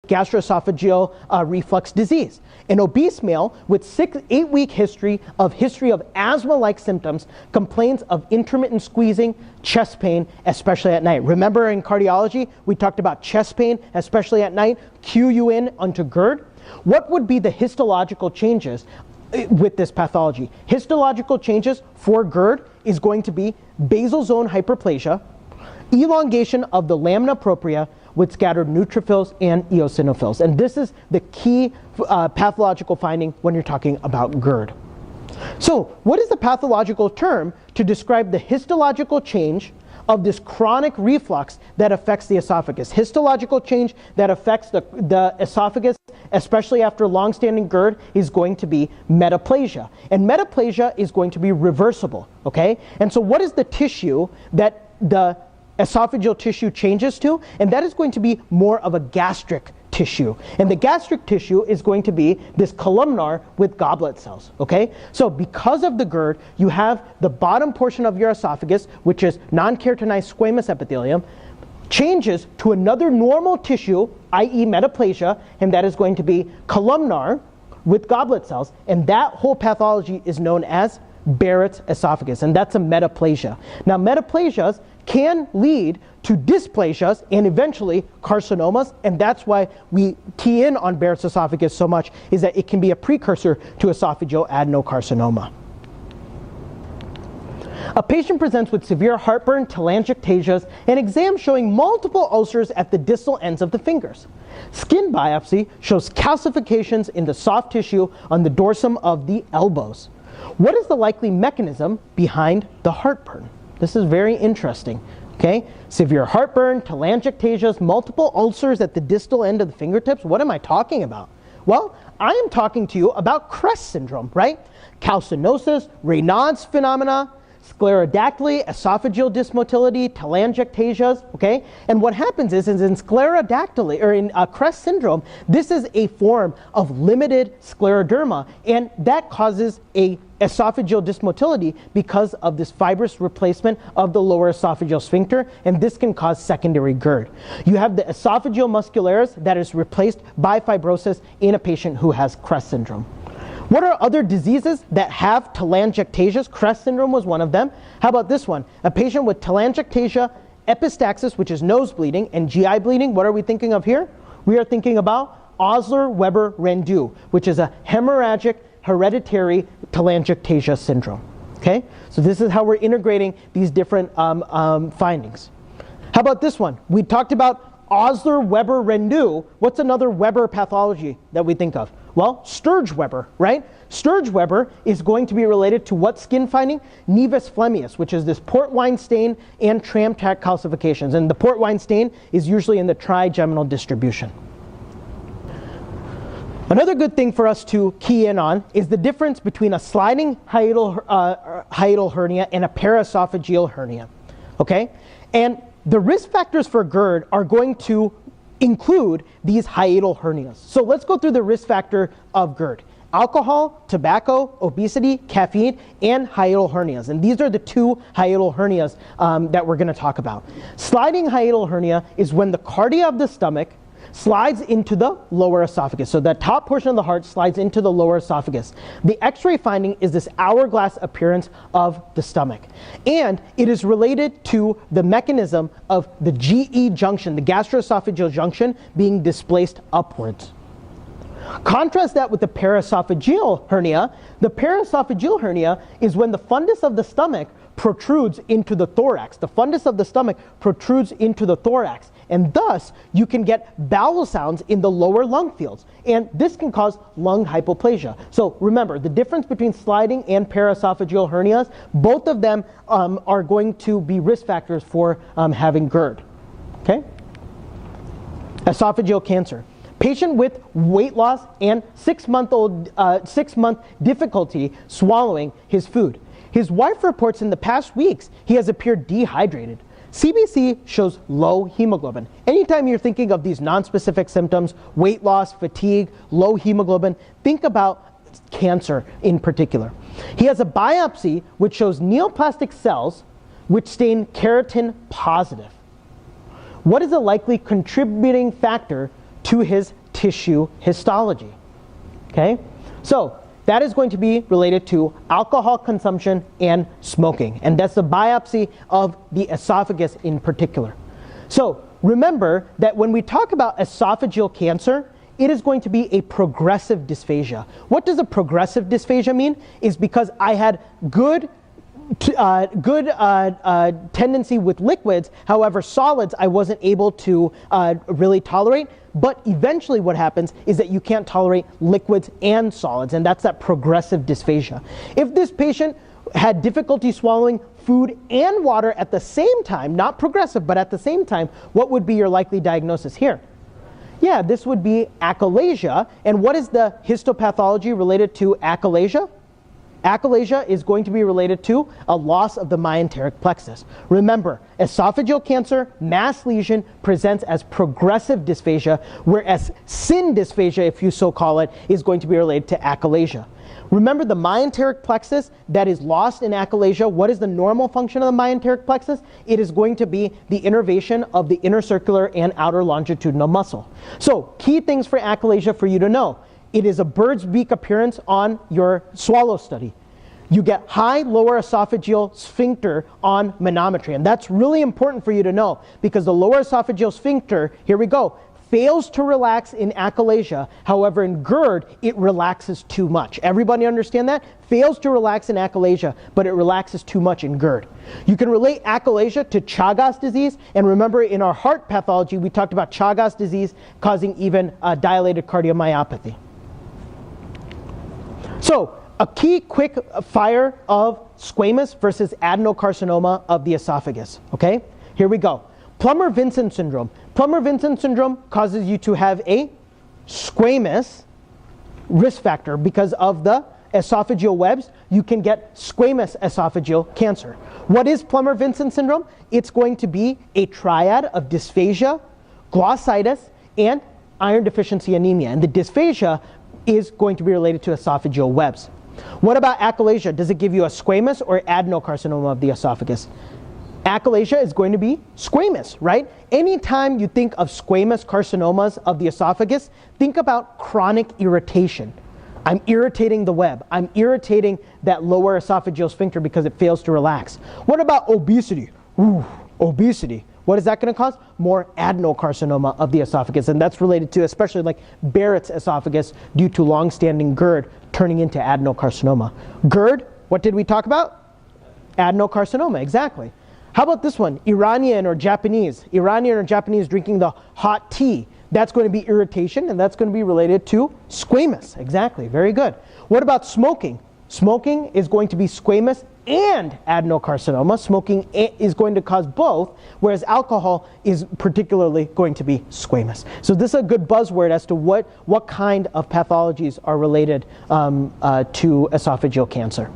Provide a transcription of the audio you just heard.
gastroesophageal reflux disease. An obese male with 8-week history of asthma-like symptoms complains of intermittent squeezing, chest pain, especially at night. Remember in cardiology, we talked about chest pain, especially at night. Cue you in onto Gerd. What would be the histological changes with this pathology? Histological changes for Gerd is going to be basal zone hyperplasia, elongation of the lamina propria with scattered neutrophils and eosinophils. And this is the key pathological finding when you're talking about Gerd. So what is the pathological term to describe the histological change of this chronic reflux that affects the esophagus? Histological change that affects the esophagus, especially after long-standing Gerd, is going to be metaplasia. And metaplasia is going to be reversible, okay? And so what is the tissue that the esophageal tissue changes to? And that is going to be more of a gastric tissue. And the gastric tissue is going to be this columnar with goblet cells, okay? So because of the Gerd, you have the bottom portion of your esophagus, which is non-keratinized squamous epithelium, changes to another normal tissue, i.e. metaplasia, and that is going to be columnar with goblet cells. And that whole pathology is known as Barrett's esophagus, and that's a metaplasia. Now, metaplasias can lead to dysplasias and eventually carcinomas, and that's why we key in on Barrett's esophagus so much, is that it can be a precursor to esophageal adenocarcinoma. A patient presents with severe heartburn, telangiectasias, and exam showing multiple ulcers at the distal ends of the fingers. Skin biopsy shows calcifications in the soft tissue on the dorsum of the elbows. What is the likely mechanism behind the heartburn? This is very interesting, okay? Severe heartburn, telangiectasias, multiple ulcers at the distal end of the fingertips. What am I talking about? Well, I am talking to you about Crest syndrome, right? Calcinosis, Raynaud's phenomena, sclerodactyly, esophageal dysmotility, telangiectasias, okay? And what happens is in sclerodactyly, or in Crest syndrome, this is a form of limited scleroderma, and that causes a esophageal dysmotility because of this fibrous replacement of the lower esophageal sphincter, and this can cause secondary Gerd. You have the esophageal muscularis that is replaced by fibrosis in a patient who has Crest syndrome. What are other diseases that have telangiectasias? Crest syndrome was one of them. How about this one? A patient with telangiectasia, epistaxis, which is nose bleeding, and GI bleeding. What are we thinking of here? We are thinking about Osler-Weber-Rendu, which is a hemorrhagic hereditary telangiectasia syndrome. Okay? So this is how we're integrating these different findings. How about this one? We talked about Osler-Weber-Rendu. What's another Weber pathology that we think of? Well, Sturge-Weber, right? Sturge-Weber is going to be related to what skin finding? Nevus flemmeus, which is this port wine stain and tram tract calcifications. And the port wine stain is usually in the trigeminal distribution. Another good thing for us to key in on is the difference between a sliding hiatal hernia and a paraesophageal hernia, okay? And the risk factors for Gerd are going to include these hiatal hernias. So let's go through the risk factor of Gerd. Alcohol, tobacco, obesity, caffeine, and hiatal hernias. And these are the two hiatal hernias that we're going to talk about. Sliding hiatal hernia is when the cardia of the stomach slides into the lower esophagus. So the top portion of the heart slides into the lower esophagus. The X-ray finding is this hourglass appearance of the stomach. And it is related to the mechanism of the GE junction, the gastroesophageal junction, being displaced upwards. Contrast that with the paraesophageal hernia. The paraesophageal hernia is when the fundus of the stomach protrudes into the thorax. The fundus of the stomach protrudes into the thorax. And thus, you can get bowel sounds in the lower lung fields. And this can cause lung hypoplasia. So remember, the difference between sliding and paraesophageal hernias, both of them are going to be risk factors for having Gerd. Okay? Esophageal cancer. Patient with weight loss and 6-month difficulty swallowing his food. His wife reports in the past weeks he has appeared dehydrated. CBC shows low hemoglobin. Anytime you're thinking of these nonspecific symptoms, weight loss, fatigue, low hemoglobin, think about cancer in particular. He has a biopsy which shows neoplastic cells which stain keratin positive. What is a likely contributing factor to his tissue histology. Okay? So that is going to be related to alcohol consumption and smoking. And that's the biopsy of the esophagus in particular. So remember that when we talk about esophageal cancer, it is going to be a progressive dysphagia. What does a progressive dysphagia mean? Is because I had good tendency with liquids, however solids I wasn't able to really tolerate. But eventually what happens is that you can't tolerate liquids and solids, and that's that progressive dysphagia. If this patient had difficulty swallowing food and water at the same time, not progressive, but at the same time, what would be your likely diagnosis here? Yeah, this would be achalasia. And what is the histopathology related to achalasia? Achalasia is going to be related to a loss of the myenteric plexus. Remember, esophageal cancer, mass lesion, presents as progressive dysphagia, whereas syn dysphagia, if you so call it, is going to be related to achalasia. Remember the myenteric plexus that is lost in achalasia. What is the normal function of the myenteric plexus? It is going to be the innervation of the inner circular and outer longitudinal muscle. So key things for achalasia for you to know. It is a bird's beak appearance on your swallow study. You get high lower esophageal sphincter on manometry. And that's really important for you to know because the lower esophageal sphincter, here we go, fails to relax in achalasia. However, in Gerd, it relaxes too much. Everybody understand that? Fails to relax in achalasia, but it relaxes too much in Gerd. You can relate achalasia to Chagas disease. And remember, in our heart pathology, we talked about Chagas disease causing even dilated cardiomyopathy. So, a key quick fire of squamous versus adenocarcinoma of the esophagus. Okay, here we go. Plummer-Vincent syndrome. Plummer-Vincent syndrome causes you to have a squamous risk factor because of the esophageal webs. You can get squamous esophageal cancer. What is Plummer-Vincent syndrome? It's going to be a triad of dysphagia, glossitis, and iron deficiency anemia. And the dysphagia is going to be related to esophageal webs. What about achalasia? Does it give you a squamous or adenocarcinoma of the esophagus? Achalasia is going to be squamous, right? Anytime you think of squamous carcinomas of the esophagus, think about chronic irritation. I'm irritating the web. I'm irritating that lower esophageal sphincter because it fails to relax. What about obesity? Ooh, obesity. What is that going to cause? More adenocarcinoma of the esophagus. And that's related to especially like Barrett's esophagus due to long-standing Gerd turning into adenocarcinoma. Gerd, what did we talk about? Adenocarcinoma, exactly. How about this one? Iranian or Japanese. Iranian or Japanese drinking the hot tea. That's going to be irritation, and that's going to be related to squamous. Exactly, very good. What about smoking? Smoking is going to be squamous and adenocarcinoma. Smoking is going to cause both, whereas alcohol is particularly going to be squamous. So this is a good buzzword as to what kind of pathologies are related to esophageal cancer.